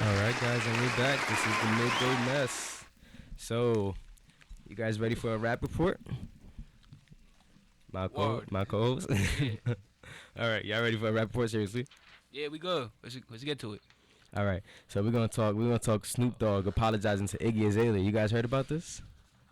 All right, guys, and we're back. This is the Midday Mess. So, you guys ready for a rap report? Word. My co-host. Yeah. All right, y'all ready for a rap report? Seriously? Yeah, we good. Let's get to it. All right. So we're gonna talk. We're gonna talk Snoop Dogg apologizing to Iggy Azalea. You guys heard about this?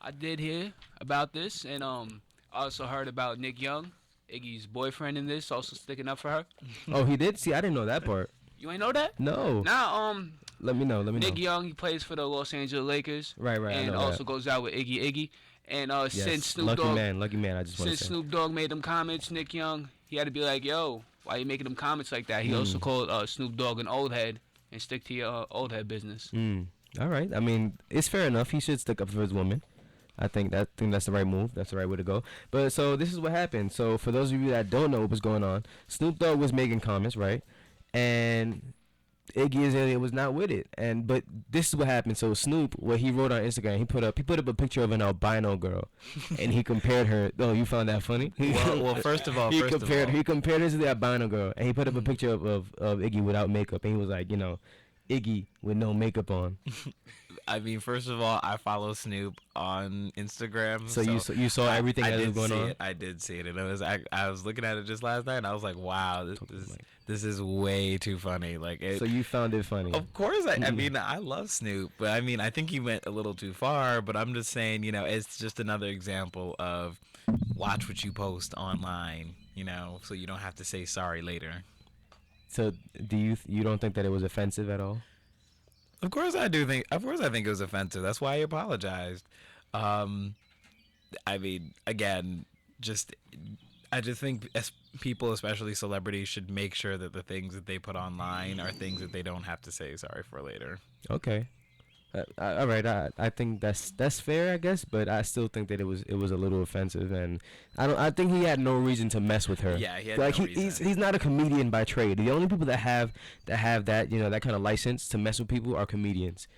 I did hear about this, and I also heard about Nick Young, Iggy's boyfriend in this, also sticking up for her. Oh, he did. See, I didn't know that part. You ain't know that? No. Now, Let me know. Let me know. Nick Young, he plays for the Los Angeles Lakers, Right. I and know also that. goes out with Iggy. And Yes. since Snoop Lucky Dogg, man. Lucky man. I just want to since say. Snoop Dogg made them comments, Nick Young, he had to be like, "Yo, why you making them comments like that?" He also called Snoop Dogg an old head and stick to your old head business. All right. I mean, it's fair enough. He should stick up for his woman. I think that's the right move. That's the right way to go. But so this is what happened. So for those of you that don't know what was going on, Snoop Dogg was making comments, right? And Iggy Azalea was not with it. And but this is what happened. So Snoop, what he wrote on Instagram, he put up a picture of an albino girl, and he compared her. Oh, you found that funny? Well, first of all, he compared her to the albino girl, and he put up a picture of Iggy without makeup, and he was like, Iggy with no makeup on. I mean, first of all, I follow Snoop on Instagram. So you saw everything that was did going see on. it. I did see it, and I was looking at it just last night, and I was like, wow, Talk to the mic. this is way too funny. Like, So you found it funny. of course, I mean, I love Snoop, but I mean, I think he went a little too far. But I'm just saying, it's just another example of watch what you post online, so you don't have to say sorry later. So do you don't think that it was offensive at all? Of course I do think. Of course I think it was offensive. That's why I apologized. I mean, again, I just think as people, especially celebrities, should make sure that the things that they put online are things that they don't have to say sorry for later. Okay. All right. I think that's fair, I guess, but I still think that it was a little offensive, and I think he had no reason to mess with her. Yeah, he had like no he's reason. he's not a comedian by trade. The only people that have that that kind of license to mess with people are comedians,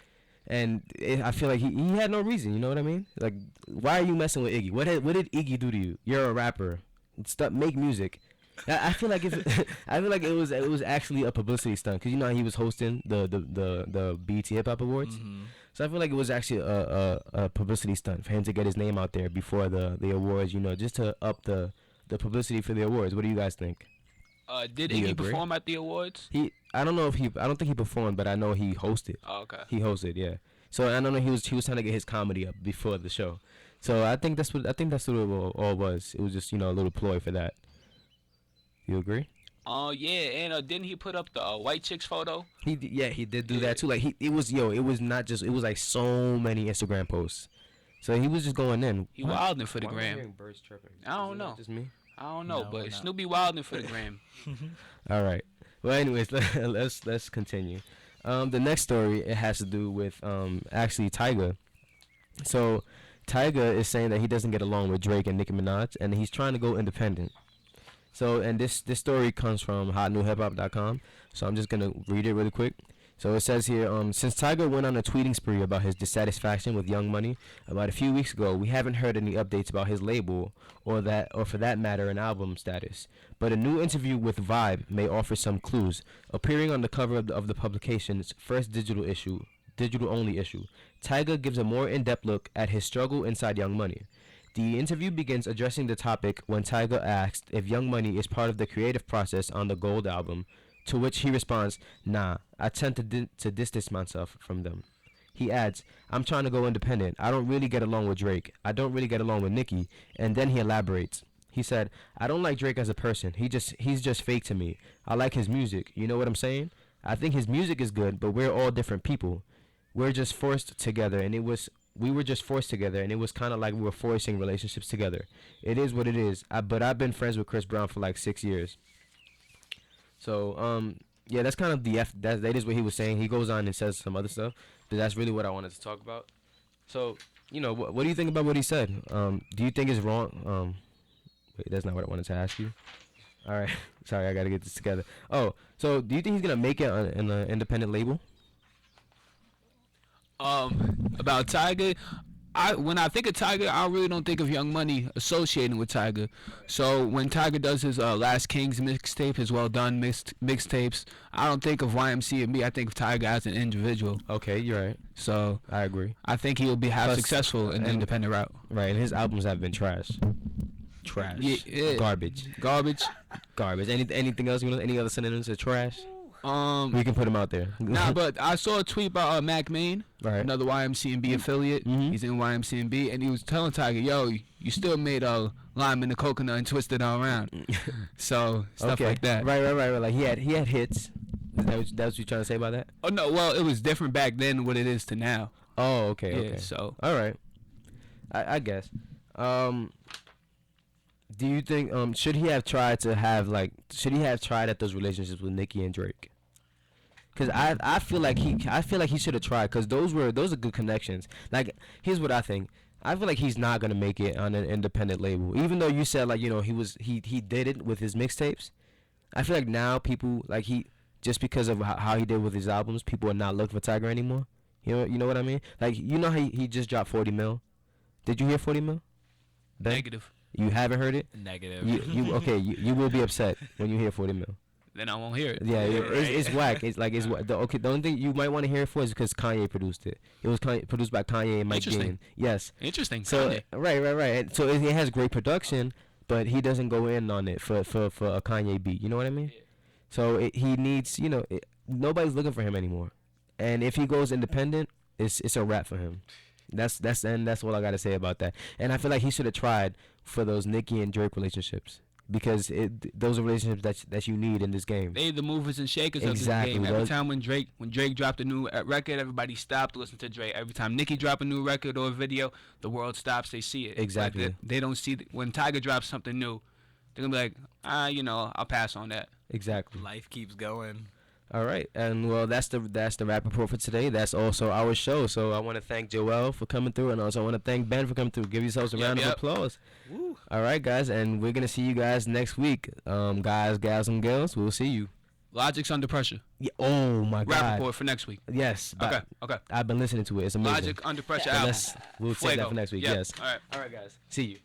and I feel like he had no reason. You know what I mean? Like, why are you messing with Iggy? What did Iggy do to you? You're a rapper. Make music. I feel like it was actually a publicity stunt, because how he was hosting the BET Hip Hop Awards. So I feel like it was actually a publicity stunt for him to get his name out there before the awards. Just to up the publicity for the awards. What do you guys think? Did Do you Iggy agree? perform at the awards? I don't think he performed, but I know he hosted. Oh, okay. He hosted, yeah. So I don't know, he was trying to get his comedy up before the show. So I think that's what it all was. It was just a little ploy for that. You agree? Oh yeah, and didn't he put up the white chicks photo? He did do Yeah. that too. Like it was not just, it was like so many Instagram posts. So he was just going in. He wilding for the Why am I gram. hearing birds chirping? I don't Is know. that just me? I don't know, No, but no. Snoopy wilding for the gram. All right. Well, anyways, let's continue. The next story, it has to do with actually Tyga. So Tyga is saying that he doesn't get along with Drake and Nicki Minaj, and he's trying to go independent. So, and this story comes from hotnewhiphop.com. So I'm just gonna read it really quick. So it says here, since Tyga went on a tweeting spree about his dissatisfaction with Young Money about a few weeks ago, we haven't heard any updates about his label or for that matter, an album status. But a new interview with Vibe may offer some clues. Appearing on the cover of the publication's first digital only issue, Tyga gives a more in-depth look at his struggle inside Young Money. The interview begins addressing the topic when Tyga asked if Young Money is part of the creative process on the Gold album, to which he responds, "Nah, I tend to distance myself from them." He adds, "I'm trying to go independent. I don't really get along with Drake. I don't really get along with Nicki." And then he elaborates. He said, "I don't like Drake as a person. He's just fake to me. I like his music. You know what I'm saying? I think his music is good, but we're all different people. We're just forced together, and we were just forced together, and it was kind of like we were forcing relationships together. It is what it is. But I've been friends with Chris Brown for like 6 years." So yeah, that's kind of that is what he was saying. He goes on and says some other stuff, but that's really what I wanted to talk about. So what do you think about what he said? Do you think it's wrong? Wait, that's not what I wanted to ask you. All right, sorry, I gotta get this together. Oh, so do you think he's gonna make it in an independent label? About Tyga, when I think of Tiger, I really don't think of Young Money associating with Tiger. So when Tiger does his Last Kings mixtape, his Well Done mixtapes, I don't think of YMC and me. I think of Tiger as an individual. Okay, you're right. So I agree. I think he'll be Plus, successful in the and- independent route. Right, and his albums have been trash. Trash. Yeah. Garbage. Garbage. Garbage. Anything else? You know, any other synonyms of trash? We can put them out there. Nah, but I saw a tweet about Mac Main, Right. another YMCMB affiliate. Mhm. He's in YMCMB, and he was telling Tiger, "Yo, you still made a lime in the coconut and twisted it all around." So stuff okay. like that. Right. Like he had hits. That's what you're trying to say about that? Oh no, well it was different back then than what it is to now. Oh, okay. Yeah, Okay. so All right. I guess. Do you think should he have tried at those relationships with Nicki and Drake? Cause I feel like he should have tried, cause those are good connections. Like, here's what I think. I feel like he's not gonna make it on an independent label, even though you said, like, you know, he did it with his mixtapes. I feel like now people, like, just because of how he did with his albums, people are not looking for Tiger anymore. You know what I mean? Like, you know how he just dropped 40 mil. Did you hear 40 mil? Ben? negative. You haven't heard it? Negative. You will be upset when you hear 40 mil. Then I won't hear it. Yeah, right. it's whack. It's like the only thing you might want to hear it for is because Kanye produced it. It was produced by Kanye and Mike Interesting. Dean. Yes. Interesting. So Kanye. right. And so it has great production, but he doesn't go in on it for a Kanye beat. You know what I mean? Yeah. So he needs, nobody's looking for him anymore, and if he goes independent, it's a wrap for him. That's all I gotta say about that. And I feel like he should have tried for those Nicki and Drake relationships, because those are relationships that you need in this game. They the movers and shakers Exactly, of this game. Every those- time when Drake dropped a new record, everybody stopped to listen to Drake. Every time Nicki dropped a new record or a video, the world stops. They see it. Exactly. Like they don't see when Tiger drops something new. They're gonna be like, I'll pass on that. Exactly. Life keeps going. All right, and well, that's the rap report for today. That's also our show. So I want to thank Joel for coming through, and also I want to thank Ben for coming through. Give yourselves a round of applause. Woo. All right, guys, and we're gonna see you guys next week. Guys, gals, and girls, we'll see you. Logic's Under Pressure. Yeah, oh my Rap God. report for next week. Yes. but Okay. I've been listening to it. It's amazing. Logic Under Pressure But album. we'll save that Fuego. for next week. Yeah. Yes. All right. All right, guys. See you.